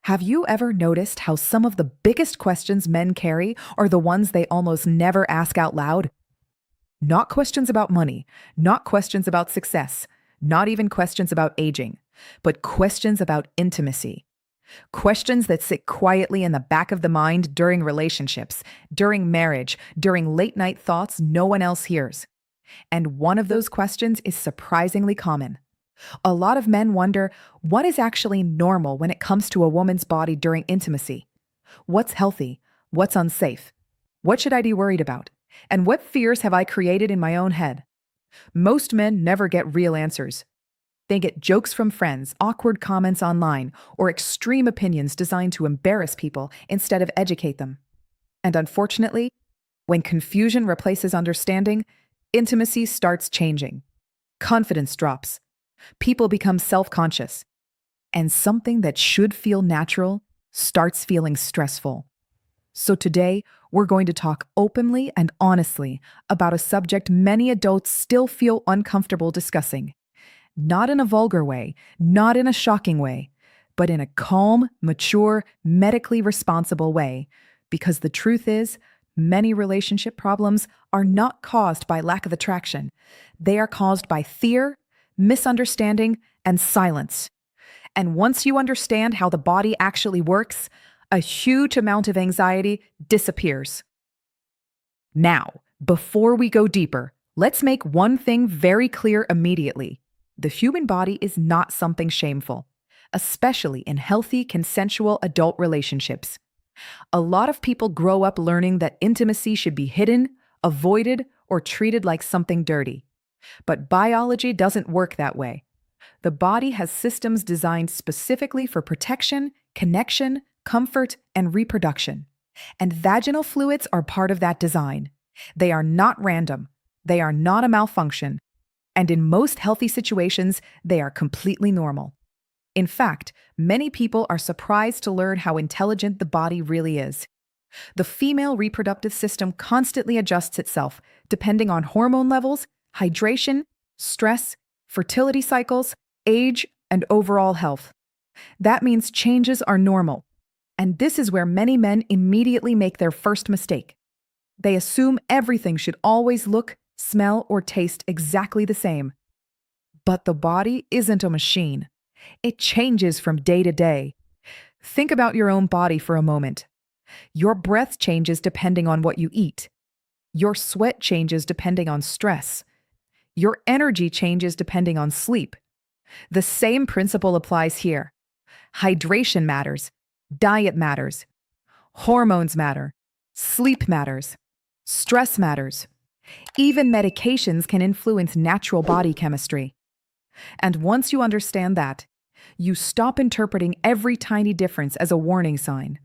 Have you ever noticed how some of the biggest questions men carry are the ones they almost never ask out loud? Not questions about money, not questions about success, not even questions about aging, but questions about intimacy. Questions that sit quietly in the back of the mind during relationships, during marriage, during late night thoughts no one else hears. And one of those questions is surprisingly common. A lot of men wonder what is actually normal when it comes to a woman's body during intimacy. What's healthy? What's unsafe? What should I be worried about? And what fears have I created in my own head? Most men never get real answers. They get jokes from friends, awkward comments online, or extreme opinions designed to embarrass people instead of educate them. And unfortunately, when confusion replaces understanding, intimacy starts changing. Confidence drops. People become self-conscious. And something that should feel natural starts feeling stressful. So today, we're going to talk openly and honestly about a subject many adults still feel uncomfortable discussing. Not in a vulgar way, not in a shocking way, but in a calm, mature, medically responsible way. Because the truth is, many relationship problems are not caused by lack of attraction. They are caused by fear, misunderstanding, and silence. And once you understand how the body actually works, a huge amount of anxiety disappears. Now, before we go deeper, let's make one thing very clear immediately. The human body is not something shameful, especially in healthy, consensual adult relationships. A lot of people grow up learning that intimacy should be hidden, avoided, or treated like something dirty. But biology doesn't work that way. The body has systems designed specifically for protection, connection, comfort, and reproduction. And vaginal fluids are part of that design. They are not random. They are not a malfunction. And in most healthy situations, they are completely normal. In fact, many people are surprised to learn how intelligent the body really is. The female reproductive system constantly adjusts itself, depending on hormone levels, hydration, stress, fertility cycles, age, and overall health. That means changes are normal. And this is where many men immediately make their first mistake. They assume everything should always look, smell, or taste exactly the same. But the body isn't a machine. It changes from day to day. Think about your own body for a moment. Your breath changes depending on what you eat. Your sweat changes depending on stress. Your energy changes depending on sleep. The same principle applies here. Hydration matters. Diet matters. Hormones matter. Sleep matters. Stress matters. Even medications can influence natural body chemistry. And once you understand that, you stop interpreting every tiny difference as a warning sign.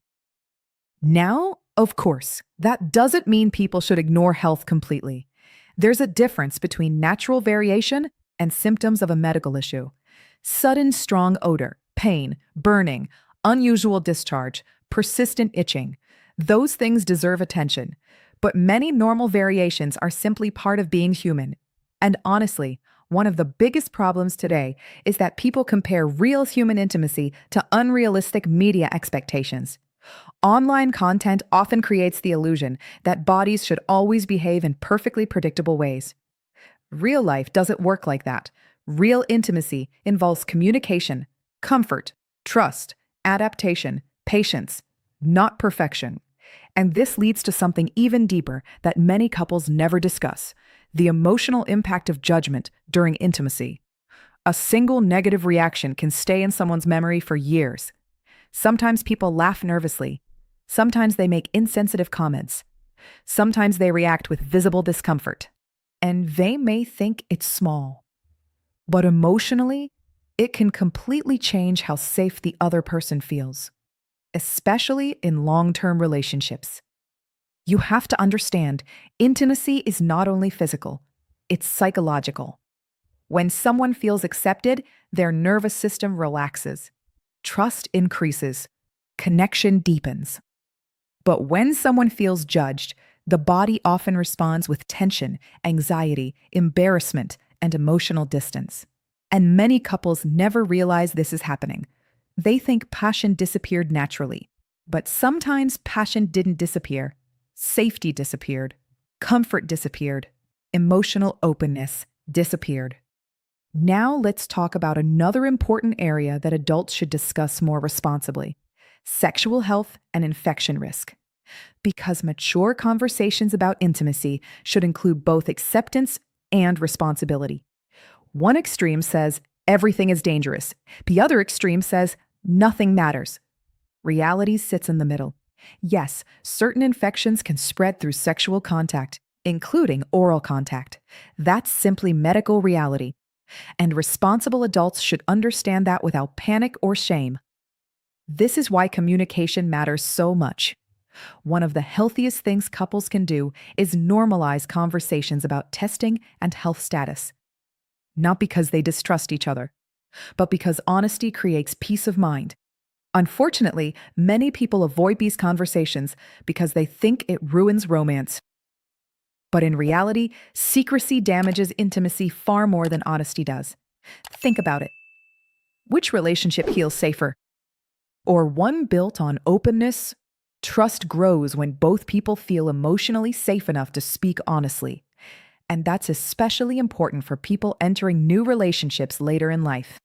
Now, of course, that doesn't mean people should ignore health completely. There's a difference between natural variation and symptoms of a medical issue. Sudden strong odor, pain, burning, unusual discharge, persistent itching. Those things deserve attention. But many normal variations are simply part of being human. And honestly, one of the biggest problems today is that people compare real human intimacy to unrealistic media expectations. Online content often creates the illusion that bodies should always behave in perfectly predictable ways. Real life doesn't work like that. Real intimacy involves communication, comfort, trust, adaptation, patience, not perfection. And this leads to something even deeper that many couples never discuss: the emotional impact of judgment during intimacy. A single negative reaction can stay in someone's memory for years. Sometimes people laugh nervously. Sometimes they make insensitive comments. Sometimes they react with visible discomfort. And they may think it's small. But emotionally, it can completely change how safe the other person feels, especially in long-term relationships. You have to understand, intimacy is not only physical, it's psychological. When someone feels accepted, their nervous system relaxes. Trust increases. Connection deepens. But when someone feels judged, the body often responds with tension, anxiety, embarrassment, and emotional distance. And many couples never realize this is happening. They think passion disappeared naturally. But sometimes passion didn't disappear. Safety disappeared. Comfort disappeared. Emotional openness disappeared. Now let's talk about another important area that adults should discuss more responsibly: sexual health and infection risk. Because mature conversations about intimacy should include both acceptance and responsibility. One extreme says everything is dangerous. The other extreme says nothing matters. Reality sits in the middle. Yes, certain infections can spread through sexual contact, including oral contact. That's simply medical reality. And responsible adults should understand that without panic or shame. This is why communication matters so much. One of the healthiest things couples can do is normalize conversations about testing and health status. Not because they distrust each other, but because honesty creates peace of mind. Unfortunately, many people avoid these conversations because they think it ruins romance. But in reality, secrecy damages intimacy far more than honesty does. Think about it. Which relationship heals safer? Or one built on openness? Trust grows when both people feel emotionally safe enough to speak honestly. And that's especially important for people entering new relationships later in life.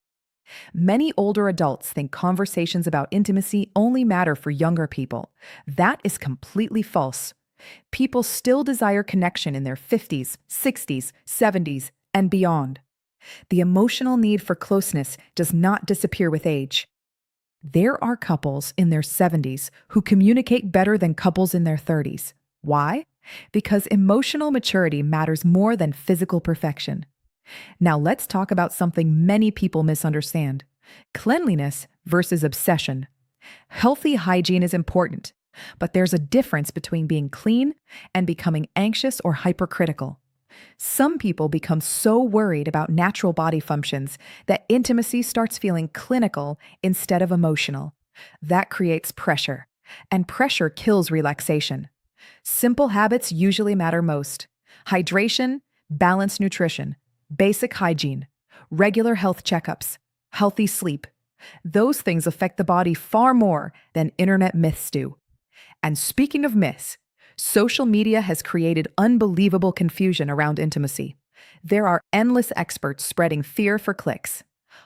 Many older adults think conversations about intimacy only matter for younger people. That is completely false. People still desire connection in their 50s, 60s, 70s, and beyond. The emotional need for closeness does not disappear with age. There are couples in their 70s who communicate better than couples in their 30s. Why? Because emotional maturity matters more than physical perfection. Now let's talk about something many people misunderstand: cleanliness versus obsession. Healthy hygiene is important, but there's a difference between being clean and becoming anxious or hypercritical. Some people become so worried about natural body functions that intimacy starts feeling clinical instead of emotional. That creates pressure, and pressure kills relaxation. Simple habits usually matter most: hydration, balanced nutrition, basic hygiene, regular health checkups, healthy sleep. Those things affect the body far more than internet myths do. And speaking of myths, social media has created unbelievable confusion around intimacy. There are endless experts spreading fear for clicks.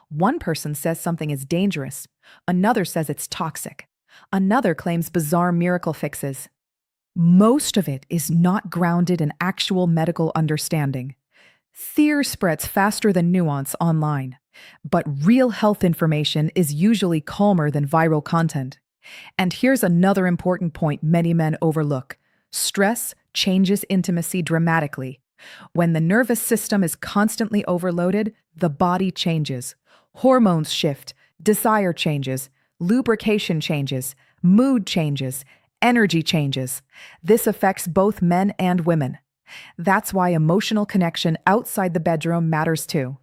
One person says something is dangerous, another says it's toxic, another claims bizarre miracle fixes. Most of it is not grounded in actual medical understanding. Fear spreads faster than nuance online, but real health information is usually calmer than viral content. And here's another important point many men overlook: stress changes intimacy dramatically. When the nervous system is constantly overloaded, the body changes. Hormones shift, desire changes, lubrication changes, mood changes, energy changes. This affects both men and women. That's why emotional connection outside the bedroom matters too.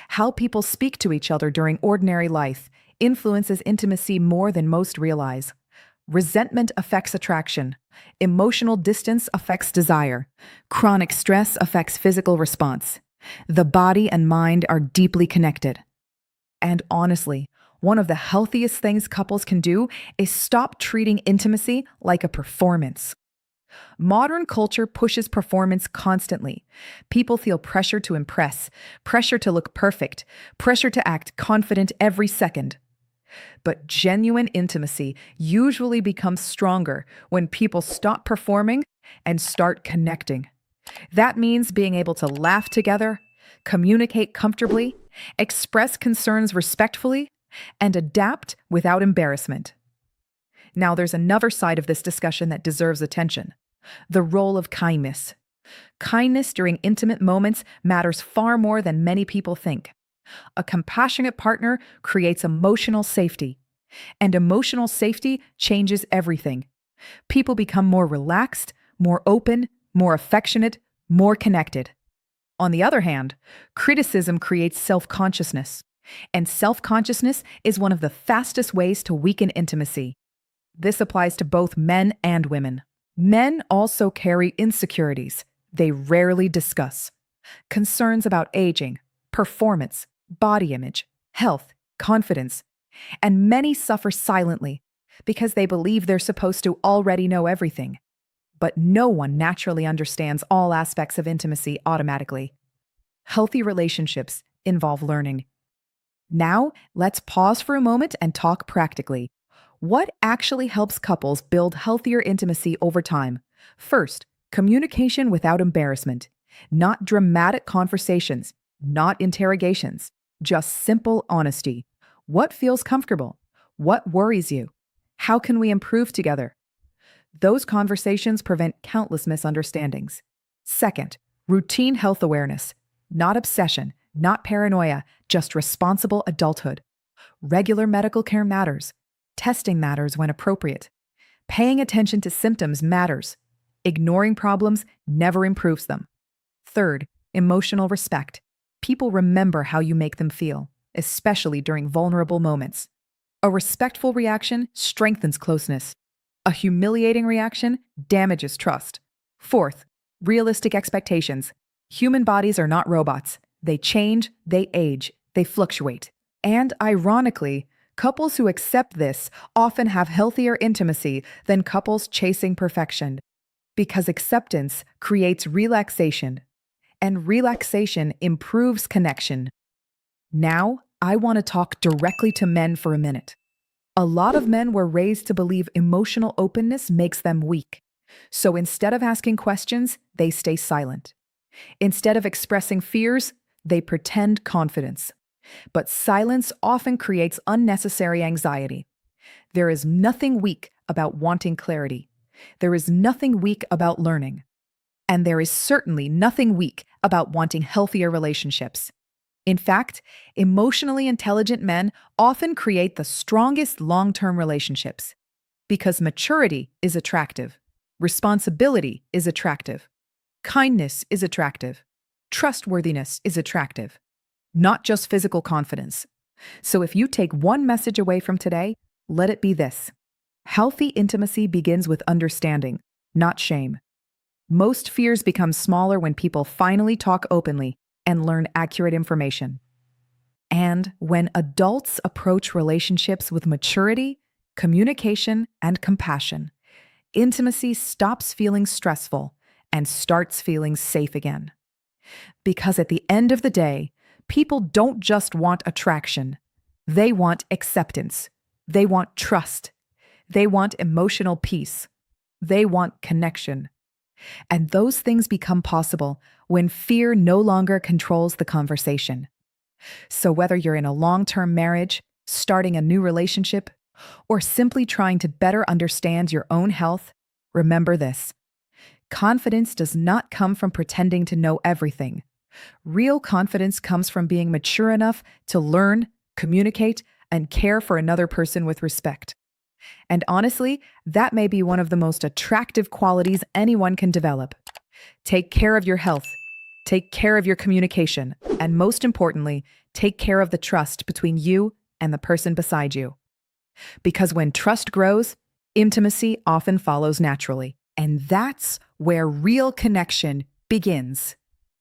How people speak to each other during ordinary life influences intimacy more than most realize. Resentment affects attraction. Emotional distance affects desire. Chronic stress affects physical response. The body and mind are deeply connected. And honestly, one of the healthiest things couples can do is stop treating intimacy like a performance. Modern culture pushes performance constantly. People feel pressure to impress, pressure to look perfect, pressure to act confident every second. But genuine intimacy usually becomes stronger when people stop performing and start connecting. That means being able to laugh together, communicate comfortably, express concerns respectfully, and adapt without embarrassment. Now, there's another side of this discussion that deserves attention: the role of kindness. Kindness during intimate moments matters far more than many people think. A compassionate partner creates emotional safety, and emotional safety changes everything. People become more relaxed, more open, more affectionate, more connected. On the other hand, criticism creates self-consciousness, and self-consciousness is one of the fastest ways to weaken intimacy. This applies to both men and women. Men also carry insecurities they rarely discuss: concerns about aging, performance, body image, health, confidence. And many suffer silently because they believe they're supposed to already know everything. But no one naturally understands all aspects of intimacy automatically. Healthy relationships involve learning. Now, let's pause for a moment and talk practically. What actually helps couples build healthier intimacy over time? First, communication without embarrassment. Not dramatic conversations, not interrogations, just simple honesty. What feels comfortable? What worries you? How can we improve together? Those conversations prevent countless misunderstandings. Second, routine health awareness. Not obsession, not paranoia, just responsible adulthood. Regular medical care matters. Testing matters when appropriate. Paying attention to symptoms matters. Ignoring problems never improves them. Third, emotional respect. People remember how you make them feel, especially during vulnerable moments. A respectful reaction strengthens closeness. A humiliating reaction damages trust. Fourth, realistic expectations. Human bodies are not robots. They change, they age, they fluctuate. And ironically, couples who accept this often have healthier intimacy than couples chasing perfection. Because acceptance creates relaxation, and relaxation improves connection. Now, I want to talk directly to men for a minute. A lot of men were raised to believe emotional openness makes them weak. So instead of asking questions, they stay silent. Instead of expressing fears, they pretend confidence. But silence often creates unnecessary anxiety. There is nothing weak about wanting clarity. There is nothing weak about learning. And there is certainly nothing weak about wanting healthier relationships. In fact, emotionally intelligent men often create the strongest long-term relationships because maturity is attractive, responsibility is attractive, kindness is attractive, trustworthiness is attractive, not just physical confidence. So if you take one message away from today, let it be this. Healthy intimacy begins with understanding, not shame. Most fears become smaller when people finally talk openly and learn accurate information. And when adults approach relationships with maturity, communication, and compassion, intimacy stops feeling stressful and starts feeling safe again. Because at the end of the day, people don't just want attraction. They want acceptance. They want trust. They want emotional peace. They want connection. And those things become possible when fear no longer controls the conversation. So whether you're in a long-term marriage, starting a new relationship, or simply trying to better understand your own health, remember this. Confidence does not come from pretending to know everything. Real confidence comes from being mature enough to learn, communicate, and care for another person with respect. And honestly, that may be one of the most attractive qualities anyone can develop. Take care of your health, take care of your communication, and most importantly, take care of the trust between you and the person beside you. Because when trust grows, intimacy often follows naturally. And that's where real connection begins.